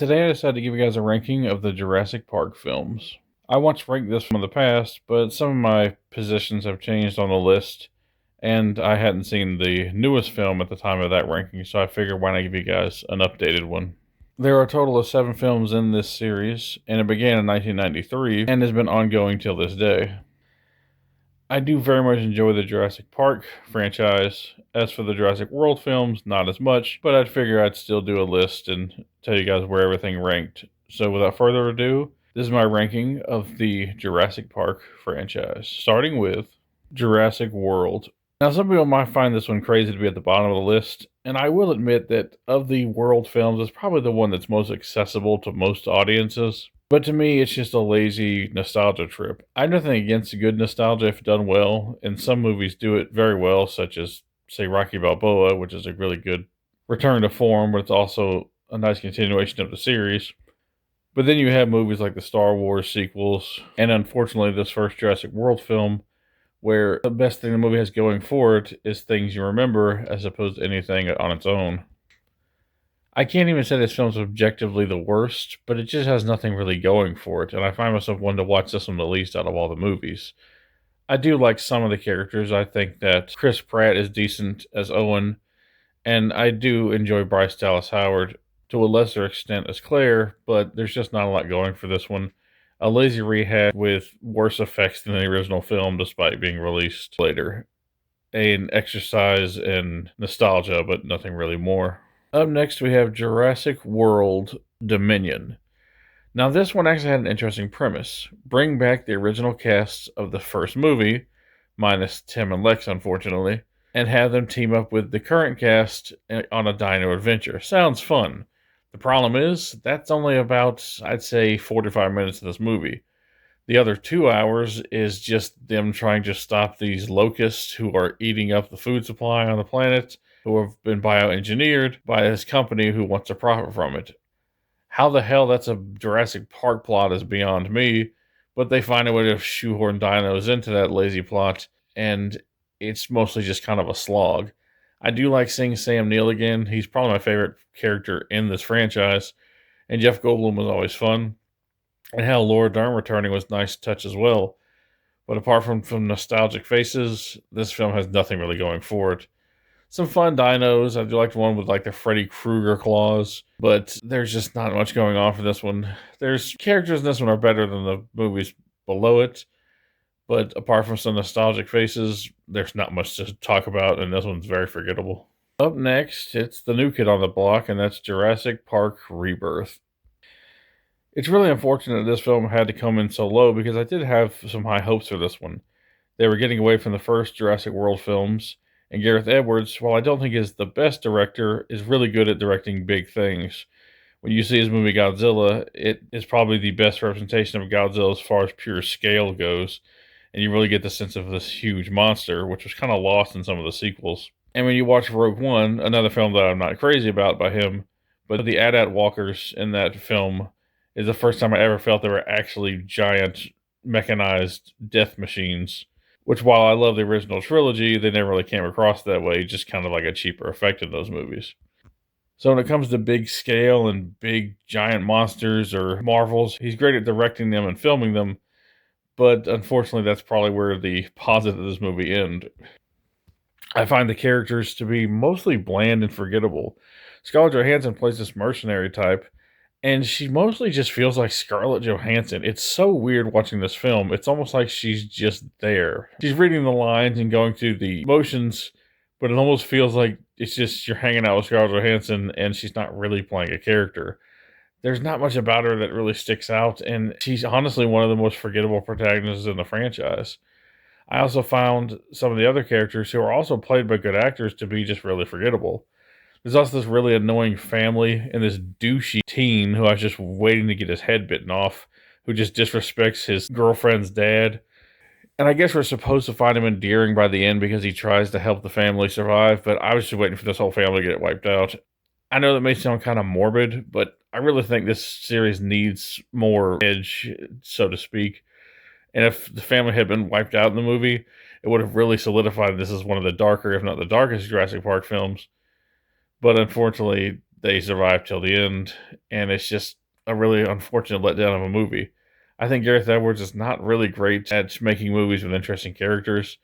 Today I decided to give you guys a ranking of the Jurassic Park films. I once ranked this from the past, but some of my positions have changed on the list, and I hadn't seen the newest film at the time of that ranking, so I figured why not give you guys an updated one. There are a total of 7 films in this series, and it began in 1993 and has been ongoing till this day. I do very much enjoy the Jurassic Park franchise. As for the Jurassic World films, not as much, but I'd figure I'd still do a list and tell you guys where everything ranked. So without further ado, this is my ranking of the Jurassic Park franchise, starting with Jurassic World. Now, some people might find this one crazy to be at the bottom of the list, and I will admit that of the World films, it's probably the one that's most accessible to most audiences. But to me, it's just a lazy nostalgia trip. I have nothing against good nostalgia if done well, and some movies do it very well, such as, say, Rocky Balboa, which is a really good return to form, but it's also a nice continuation of the series. But then you have movies like the Star Wars sequels, and unfortunately, this first Jurassic World film, where the best thing the movie has going for it is things you remember as opposed to anything on its own. I can't even say this film's objectively the worst, but it just has nothing really going for it, and I find myself wanting to watch this one the least out of all the movies. I do like some of the characters. I think that Chris Pratt is decent as Owen, and I do enjoy Bryce Dallas Howard to a lesser extent as Claire, but there's just not a lot going for this one. A lazy rehash with worse effects than the original film, despite being released later. An exercise in nostalgia, but nothing really more. Up next, we have Jurassic World Dominion. Now, this one actually had an interesting premise. Bring back the original cast of the first movie, minus Tim and Lex, unfortunately, and have them team up with the current cast on a dino adventure. Sounds fun. The problem is, that's only about, I'd say, 45 minutes of this movie. The other 2 hours is just them trying to stop these locusts who are eating up the food supply on the planet, who have been bioengineered by this company who wants to profit from it. How the hell that's a Jurassic Park plot is beyond me, but they find a way to shoehorn dinos into that lazy plot, and it's mostly just kind of a slog. I do like seeing Sam Neill again. He's probably my favorite character in this franchise, and Jeff Goldblum was always fun. And hell, Laura Dern returning was a nice touch as well. But apart from nostalgic faces, this film has nothing really going for it. Some fun dinos. I do like the one with like the Freddy Krueger claws, but there's just not much going on for this one. There's characters in this one are better than the movies below it, but apart from some nostalgic faces, there's not much to talk about, and this one's very forgettable. Up next, it's the new kid on the block, and that's Jurassic Park Rebirth. It's really unfortunate that this film had to come in so low because I did have some high hopes for this one. They were getting away from the first Jurassic World films, and Gareth Edwards, while I don't think is the best director, is really good at directing big things. When you see his movie Godzilla, it is probably the best representation of Godzilla as far as pure scale goes, and you really get the sense of this huge monster, which was kind of lost in some of the sequels. And when you watch Rogue One, another film that I'm not crazy about by him, but the AT-AT walkers in that film is the first time I ever felt they were actually giant mechanized death machines. Which, while I love the original trilogy, they never really came across that way, just kind of like a cheaper effect in those movies. So when it comes to big scale and big giant monsters or marvels, he's great at directing them and filming them, but unfortunately that's probably where the positive of this movie end. I find the characters to be mostly bland and forgettable. Scarlett Johansson plays this mercenary type, and she mostly just feels like Scarlett Johansson. It's so weird watching this film. It's almost like she's just there. She's reading the lines and going through the motions, but it almost feels like it's just you're hanging out with Scarlett Johansson and she's not really playing a character. There's not much about her that really sticks out, and she's honestly one of the most forgettable protagonists in the franchise. I also found some of the other characters who are also played by good actors to be just really forgettable. There's also this really annoying family and this douchey teen who I was just waiting to get his head bitten off, who just disrespects his girlfriend's dad. And I guess we're supposed to find him endearing by the end because he tries to help the family survive, but I was just waiting for this whole family to get wiped out. I know that may sound kind of morbid, but I really think this series needs more edge, so to speak. And if the family had been wiped out in the movie, it would have really solidified this as one of the darker, if not the darkest, Jurassic Park films. But unfortunately, they survive till the end, and it's just a really unfortunate letdown of a movie. I think Gareth Edwards is not really great at making movies with interesting characters.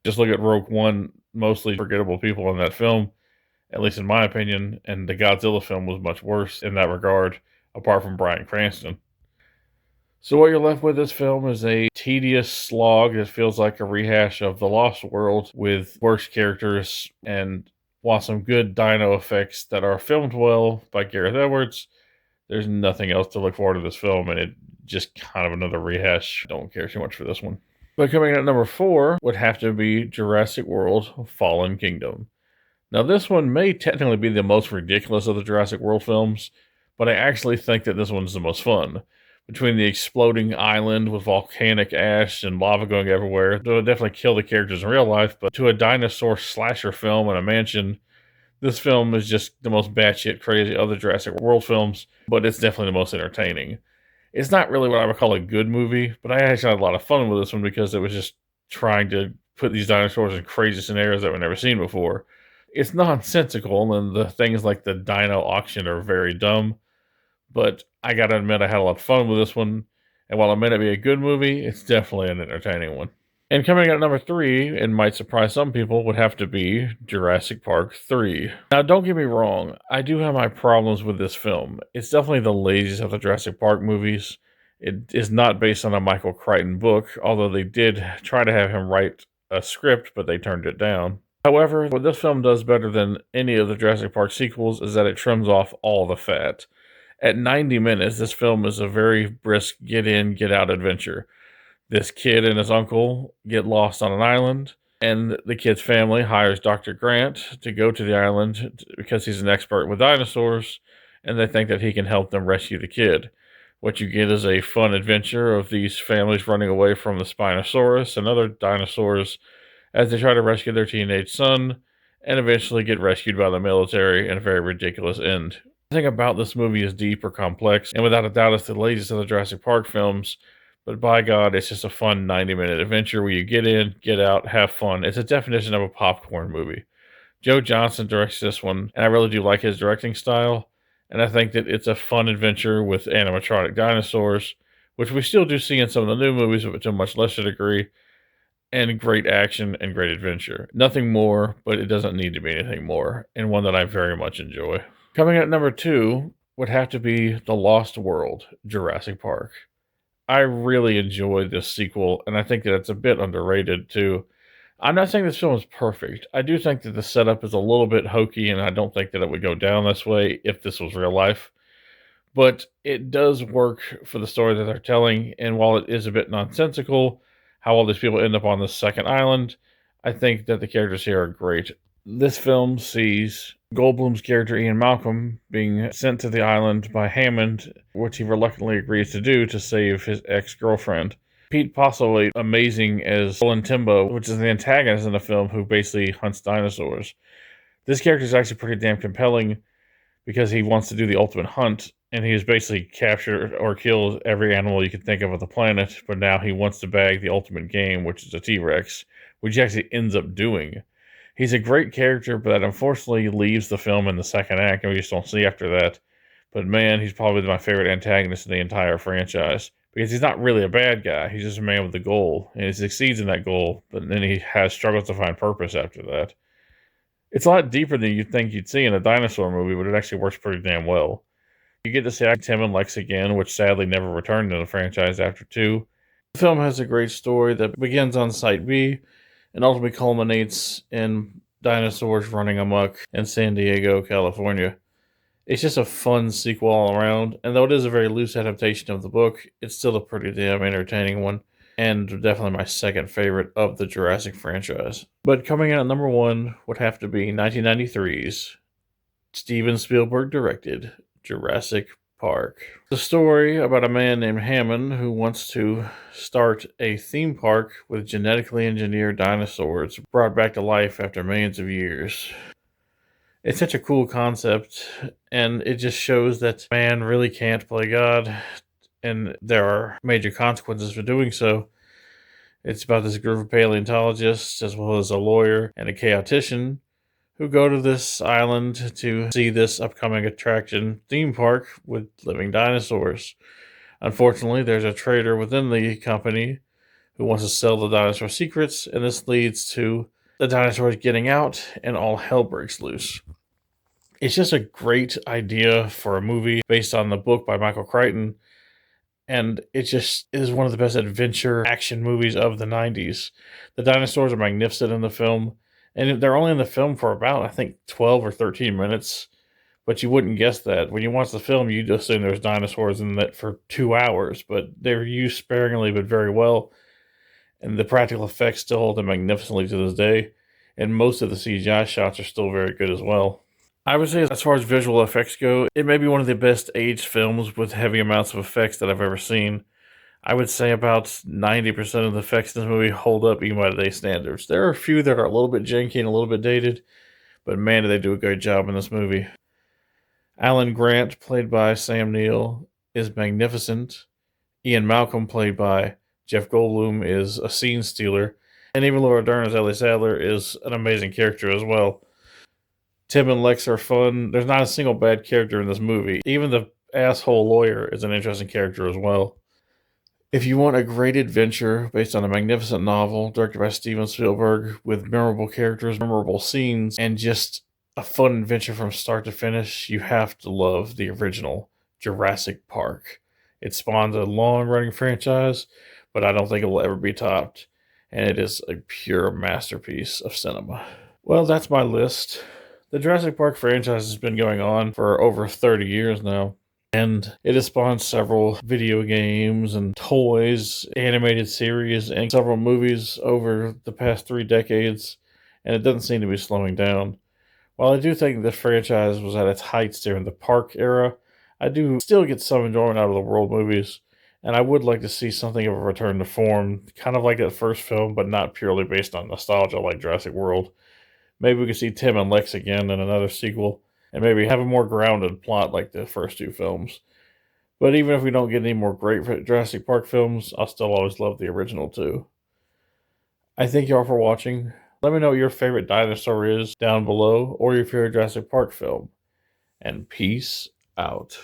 Just look at Rogue One, mostly forgettable people in that film, at least in my opinion, and the Godzilla film was much worse in that regard, apart from Bryan Cranston. So what you're left with this film is a tedious slog that feels like a rehash of The Lost World with worse characters, and while some good dino effects that are filmed well by Gareth Edwards, there's nothing else to look forward to this film, and it just kind of another rehash. Don't care too much for this one. But coming in at number 4 would have to be Jurassic World Fallen Kingdom. Now, this one may technically be the most ridiculous of the Jurassic World films, but I actually think that this one's the most fun. Between the exploding island with volcanic ash and lava going everywhere, it would definitely kill the characters in real life, but to a dinosaur slasher film in a mansion, this film is just the most batshit crazy of the Jurassic World films, but it's definitely the most entertaining. It's not really what I would call a good movie, but I actually had a lot of fun with this one because it was just trying to put these dinosaurs in crazy scenarios that we've never seen before. It's nonsensical, and the things like the dino auction are very dumb, but I gotta admit I had a lot of fun with this one, and while it may not be a good movie, it's definitely an entertaining one. And coming in at number 3, and might surprise some people, would have to be Jurassic Park 3. Now, don't get me wrong, I do have my problems with this film. It's definitely the laziest of the Jurassic Park movies. It is not based on a Michael Crichton book, although they did try to have him write a script, but they turned it down. However, what this film does better than any of the Jurassic Park sequels is that it trims off all the fat. At 90 minutes, this film is a very brisk get in, get out adventure. This kid and his uncle get lost on an island, and the kid's family hires Dr. Grant to go to the island because he's an expert with dinosaurs, and they think that he can help them rescue the kid. What you get is a fun adventure of these families running away from the Spinosaurus and other dinosaurs as they try to rescue their teenage son, and eventually get rescued by the military in a very ridiculous end. Nothing about this movie is deep or complex, and without a doubt it's the latest of the Jurassic Park films, but by God, it's just a fun 90-minute adventure where you get in, get out, have fun. It's a definition of a popcorn movie. Joe Johnston directs this one, and I really do like his directing style, and I think that it's a fun adventure with animatronic dinosaurs, which we still do see in some of the new movies, but to a much lesser degree, and great action and great adventure. Nothing more, but it doesn't need to be anything more, and one that I very much enjoy. Coming in at number 2 would have to be The Lost World, Jurassic Park. I really enjoyed this sequel, and I think that it's a bit underrated too. I'm not saying this film is perfect. I do think that the setup is a little bit hokey, and I don't think that it would go down this way if this was real life. But it does work for the story that they're telling, and while it is a bit nonsensical, how all these people end up on this second island, I think that the characters here are great. This film sees Goldblum's character Ian Malcolm being sent to the island by Hammond, which he reluctantly agrees to do to save his ex-girlfriend. Pete Postlethwaite, amazing as Roland Timbo, which is the antagonist in the film who basically hunts dinosaurs. This character is actually pretty damn compelling because he wants to do the ultimate hunt, and he has basically captured or killed every animal you can think of on the planet, but now he wants to bag the ultimate game, which is a T-Rex, which he actually ends up doing. He's a great character, but that unfortunately leaves the film in the second act, and we just don't see after that. But man, he's probably my favorite antagonist in the entire franchise, because he's not really a bad guy. He's just a man with a goal, and he succeeds in that goal, but then he has struggles to find purpose after that. It's a lot deeper than you'd think you'd see in a dinosaur movie, but it actually works pretty damn well. You get to see Tim and Lex again, which sadly never returned to the franchise after 2. The film has a great story that begins on Site B, and ultimately culminates in dinosaurs running amok in San Diego, California. It's just a fun sequel all around, and though it is a very loose adaptation of the book, it's still a pretty damn entertaining one, and definitely my second favorite of the Jurassic franchise. But coming in at number 1 would have to be 1993's Steven Spielberg directed Jurassic Park. The story about a man named Hammond who wants to start a theme park with genetically engineered dinosaurs brought back to life after millions of years. It's such a cool concept, and it just shows that man really can't play God, and there are major consequences for doing so. It's about this group of paleontologists, as well as a lawyer and a chaotician, who go to this island to see this upcoming attraction theme park with living dinosaurs. Unfortunately, there's a trader within the company who wants to sell the dinosaur secrets, and this leads to the dinosaurs getting out and all hell breaks loose. It's just a great idea for a movie based on the book by Michael Crichton, and it just is one of the best adventure action movies of the 90s. The dinosaurs are magnificent in the film, and they're only in the film for about, I think, 12 or 13 minutes, but you wouldn't guess that. When you watch the film, you'd assume there's dinosaurs in it for 2 hours, but they're used sparingly but very well, and the practical effects still hold them magnificently to this day, and most of the CGI shots are still very good as well. I would say, as far as visual effects go, it may be one of the best aged films with heavy amounts of effects that I've ever seen. I would say about 90% of the effects in this movie hold up even by today's standards. There are a few that are a little bit janky and a little bit dated, but man, do they do a great job in this movie. Alan Grant, played by Sam Neill, is magnificent. Ian Malcolm, played by Jeff Goldblum, is a scene stealer. And even Laura Dern as Ellie Sadler is an amazing character as well. Tim and Lex are fun. There's not a single bad character in this movie. Even the asshole lawyer is an interesting character as well. If you want a great adventure based on a magnificent novel directed by Steven Spielberg with memorable characters, memorable scenes, and just a fun adventure from start to finish, you have to love the original Jurassic Park. It spawns a long-running franchise, but I don't think it will ever be topped, and it is a pure masterpiece of cinema. Well, that's my list. The Jurassic Park franchise has been going on for over 30 years now, and it has spawned several video games and toys, animated series, and several movies over the past 3 decades, and it doesn't seem to be slowing down. While I do think this franchise was at its heights during the park era, I do still get some enjoyment out of the world movies, and I would like to see something of a return to form, kind of like that first film, but not purely based on nostalgia like Jurassic World. Maybe we could see Tim and Lex again in another sequel, and maybe have a more grounded plot like the first two films. But even if we don't get any more great Jurassic Park films, I'll still always love the original too. I thank y'all for watching. Let me know what your favorite dinosaur is down below, or your favorite Jurassic Park film. And peace out.